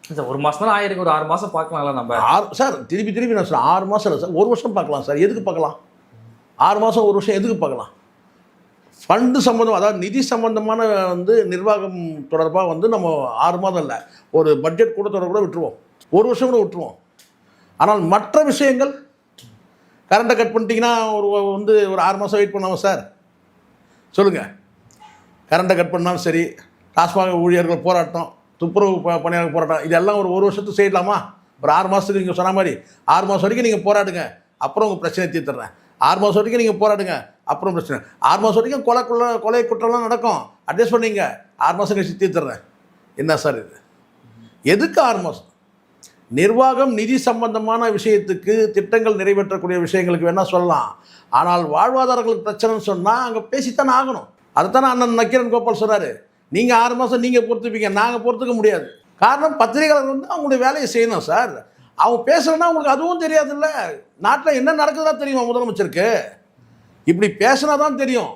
Sir 1 மாதம் தான் ஆயிருக்கு, ஒரு 6 மாதம் பார்க்கலாம்ல நம்ம. சார் திருப்பி நான் சொல்கிறேன், 6 மாதம் இல்லை சார், 1 வருஷம் பார்க்கலாம் சார். எதுக்கு பார்க்கலாம்? 6 மாதம் 1 வருஷம் எதுக்கு பார்க்கலாம்? ஃபண்டு சம்மந்தம், அதாவது நிதி சம்மந்தமான நிர்வாகம் தொடர்பாக நம்ம 6 மாதம் இல்லை, ஒரு பட்ஜெட் கூட்டத்தொடர் கூட விட்டுருவோம், 1 வருஷம் கூட விட்டுருவோம். ஆனால் மற்ற விஷயங்கள், கரண்ட்டை கட் பண்ணிட்டீங்கன்னா ஒரு 6 மாதம் வெயிட் பண்ணாமல் சார் சொல்லுங்கள். கரண்ட்டை கட் பண்ணாலும் சரி, டாஸ்மாக் ஊழியர்கள் போராட்டம், துப்புரவு பணியாளர்கள் போராட்டம், இதெல்லாம் ஒரு வருஷத்துக்கு செய்யலாமா? ஒரு 6 மாதத்துக்கு நீங்கள் சொன்ன மாதிரி 6 மாதம் வரைக்கும் நீங்கள் போராடுங்க, அப்புறம் உங்கள் பிரச்சனை தீர்த்துறேன். 6 மாதம் வரைக்கும் நீங்கள் போராடுங்க, அப்புறம் பிரச்சனை. 6 மாதம் வரைக்கும் கொலை குற்றம்லாம் நடக்கும், அட்ஜஸ்ட் பண்ணிங்க, 6 மாதம் கழிச்சு தீர்த்துறேன். என்ன சார் இது? எதுக்கு 6 மாதம்? நிர்வாகம் நிதி சம்பந்தமான விஷயத்துக்கு, திட்டங்கள் நிறைவேற்றக்கூடிய விஷயங்களுக்கு வேணால் சொல்லலாம். ஆனால் வாழ்வாதாரங்களுக்கு பிரச்சனைன்னு சொன்னால் அங்கே பேசித்தானே ஆகணும். அதைத்தானே அண்ணன் நக்கீரன் கோபால் சொன்னார். நீங்கள் 6 மாதம் நீங்கள் பொறுத்துப்பீங்க, நாங்கள் பொறுத்துக்க முடியாது. காரணம், பத்திரிகையாளர் அவங்களுடைய வேலையை செய்யணும் சார். அவங்க பேசுகிறேன்னா உங்களுக்கு அதுவும் தெரியாதுல்ல. நாட்டில் என்ன நடக்குதுதான் தெரியுமா முதலமைச்சருக்கு? இப்படி பேசினா தான் தெரியும்.